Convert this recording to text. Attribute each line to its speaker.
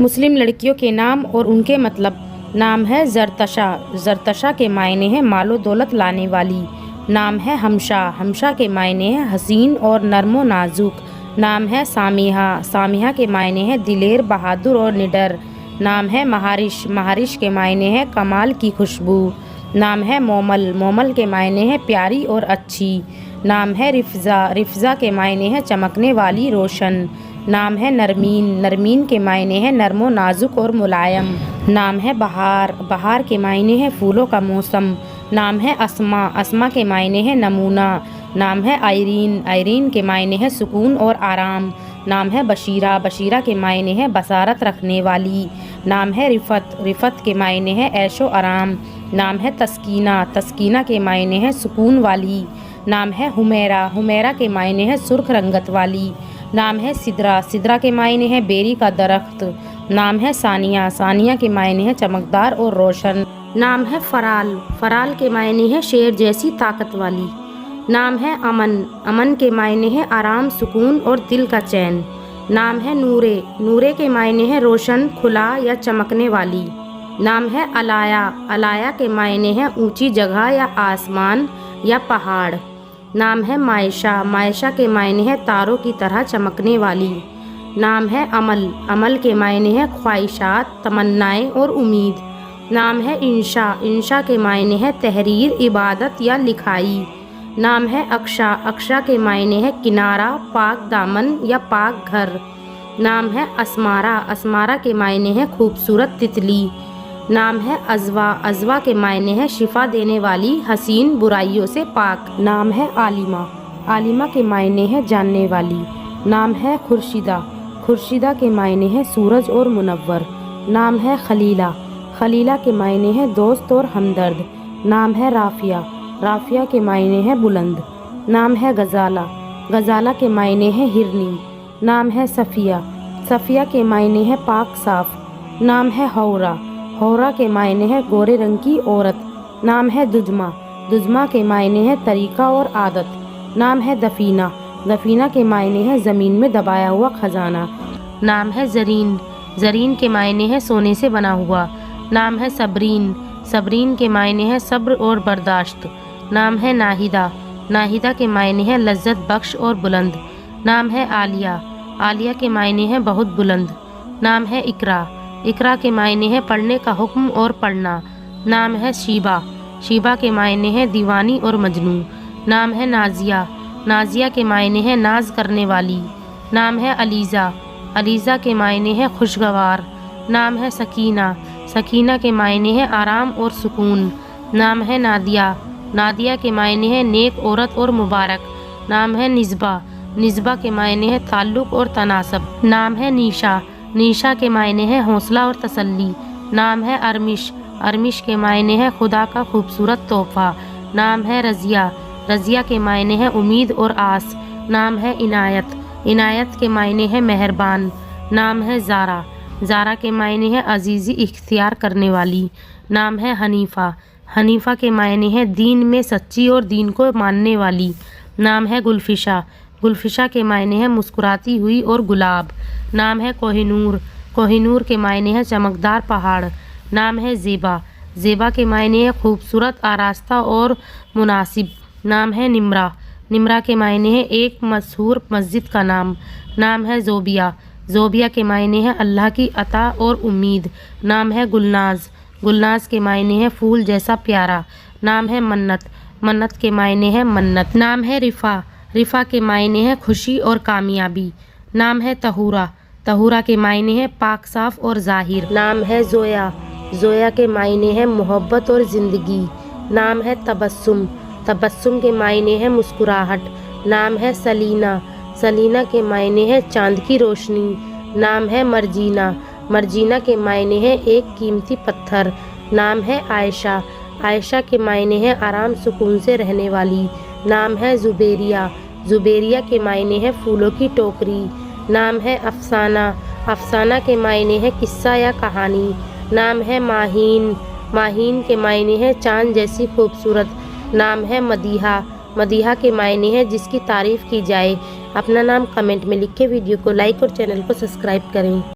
Speaker 1: مسلم لڑکیوں کے نام اور ان کے مطلب: نام ہے زرتشا، زرتشا کے معنی ہے مال و دولت لانے والی۔ نام ہے ہمشا، ہمشا کے معنی ہے حسین اور نرم و نازک۔ نام ہے سامحہ، سامحہ کے معنی ہے دلیر، بہادر اور نڈر۔ نام ہے مہارش، مہارش کے معنی ہے کمال کی خوشبو۔ نام ہے مومل، مومل کے معنی ہے پیاری اور اچھی۔ نام ہے رفزہ، رفزہ کے معنی ہے چمکنے والی، روشن۔ نام ہے نرمین، نرمین کے معنی ہے نرم و نازک اور ملائم۔ نام ہے بہار، بہار کے معنی ہے پھولوں کا موسم۔ نام ہے اسما، اسما کے معنی ہے نمونہ۔ نام ہے آئرین، آئرین کے معنی ہے سکون اور آرام۔ نام ہے بشیرہ، بشیرہ کے معنی ہے بصارت رکھنے والی۔ نام ہے رفت، رفت کے معنی ہے عیش و آرام۔ نام ہے تسکینہ، تسکینہ کے معنی ہے سکون والی۔ نام ہے حمیرہ، حمیرہ کے معنی ہے سرخ رنگت والی۔ نام ہے سدرہ، سدرہ کے معنی ہے بیری کا درخت۔ نام ہے ثانیہ، ثانیہ کے معنی ہے چمکدار اور روشن۔ نام ہے فرال، فرال کے معنی ہے شیر جیسی طاقت والی۔ نام ہے امن، امن کے معنی ہے آرام، سکون اور دل کا چین۔ نام ہے نورے، نورے کے معنی ہے روشن، کھلا یا چمکنے والی۔ نام ہے الایا، الایا کے معنی ہے اونچی جگہ یا آسمان یا پہاڑ۔ نام ہے مائشہ، مائشہ کے معنی ہے تاروں کی طرح چمکنے والی۔ نام ہے عمل، عمل کے معنی ہے خواہشات، تمنائیں اور امید۔ نام ہے انشا، انشا کے معنی ہے تحریر، عبادت یا لکھائی۔ نام ہے اکشا، اکشا کے معنی ہے کنارہ، پاک دامن یا پاک گھر۔ نام ہے اسمارا، اسمارا کے معنی ہے خوبصورت تتلی۔ نام ہے عذوا، عذوا کے معنی ہے شفا دینے والی، حسین، برائیوں سے پاک۔ نام ہے عالمہ، عالمہ کے معنی ہے جاننے والی۔ نام ہے خورشیدہ، خورشیدہ کے معنی ہے سورج اور منور۔ نام ہے خلیلہ، خلیلہ کے معنی ہے دوست اور ہمدرد۔ نام ہے رافعہ، رافعہ کے معنی ہے بلند۔ نام ہے غزالہ، غزالہ کے معنی ہے ہرنی۔ نام ہے صفیہ، صفیہ کے معنی ہے پاک صاف۔ نام ہے حورہ، حورہ کے معنی ہے گورے رنگ کی عورت۔ نام ہے دجمہ، دجمہ کے معنی ہے طریقہ اور عادت۔ نام ہے دفینہ، دفینہ کے معنی ہے زمین میں دبایا ہوا خزانہ۔ نام ہے زرین، زرین کے معنی ہے سونے سے بنا ہوا۔ نام ہے صبرین، صبرین کے معنی ہے صبر اور برداشت۔ نام ہے ناہیدہ، ناہیدہ کے معنی ہے لذت بخش اور بلند۔ نام ہے عالیہ، عالیہ کے معنی ہے بہت بلند۔ نام ہے اقرا، اقرا کے معنی ہے پڑھنے کا حکم اور پڑھنا۔ نام ہے شیبہ، شیبہ کے معنی ہے دیوانی اور مجنوں۔ نام ہے نازیہ، نازیہ کے معنی ہے ناز کرنے والی۔ نام ہے علیزہ، علیزہ کے معنی ہے خوشگوار۔ نام ہے سکینہ، سکینہ کے معنی ہے آرام اور سکون۔ نام ہے نادیہ، نادیہ کے معنی ہے نیک عورت اور مبارک۔ نام ہے نسبہ، نسبہ کے معنی ہے تعلق اور تناسب۔ نام ہے نیشا، نیشا کے معنی ہے حوصلہ اور تسلی۔ نام ہے ارمش، ارمش کے معنی ہے خدا کا خوبصورت تحفہ۔ نام ہے رضیہ، رضیہ کے معنی ہے امید اور آس۔ نام ہے عنایت، عنایت کے معنی ہے مہربان۔ نام ہے زارا، زارا کے معنی ہے عزیزی اختیار کرنے والی۔ نام ہے حنیفہ، حنیفہ کے معنی ہے دین میں سچی اور دین کو ماننے والی۔ نام ہے گلفشا، گلفشا کے معنی ہے مسکراتی ہوئی اور گلاب۔ نام ہے کوہ نور، کوہ نور کے معنی ہے چمکدار پہاڑ۔ نام ہے زیبا، زیبا کے معنی ہے خوبصورت، آراستہ اور مناسب۔ نام ہے نمرہ، نمرہ کے معنی ہے ایک مشہور مسجد کا نام۔ نام ہے زوبیہ، زوبیہ کے معنی ہے اللہ کی عطا اور امید۔ نام ہے گلناز، گلناز کے معنی ہے پھول جیسا پیارا۔ نام ہے منت، منت کے معنی ہے منت۔ نام ہے رفا، رفا کے معنی ہے خوشی اور کامیابی۔ نام ہے طہورہ، طہورہ کے معنی ہے پاک صاف اور ظاہر۔ نام ہے زویا، زویا کے معنی ہے محبت اور زندگی۔ نام ہے تبسم، تبسم کے معنی ہے مسکراہٹ۔ نام ہے سلینا، سلینا کے معنی ہے چاند کی روشنی۔ نام ہے مرجینا، مرجینا کے معنی ہے ایک قیمتی پتھر۔ نام ہے عائشہ، عائشہ کے معنی ہے آرام سکون سے رہنے والی۔ نام ہے زبیریہ، زبیریہ کے معنی ہے پھولوں کی ٹوکری۔ نام ہے افسانہ، افسانہ کے معنی ہے قصہ یا کہانی۔ نام ہے ماہین، ماہین کے معنی ہے چاند جیسی خوبصورت۔ نام ہے مدیحہ، مدیحہ کے معنی ہے جس کی تعریف کی جائے۔ اپنا نام کمنٹ میں لکھ کے ویڈیو کو لائک اور چینل کو سبسکرائب کریں۔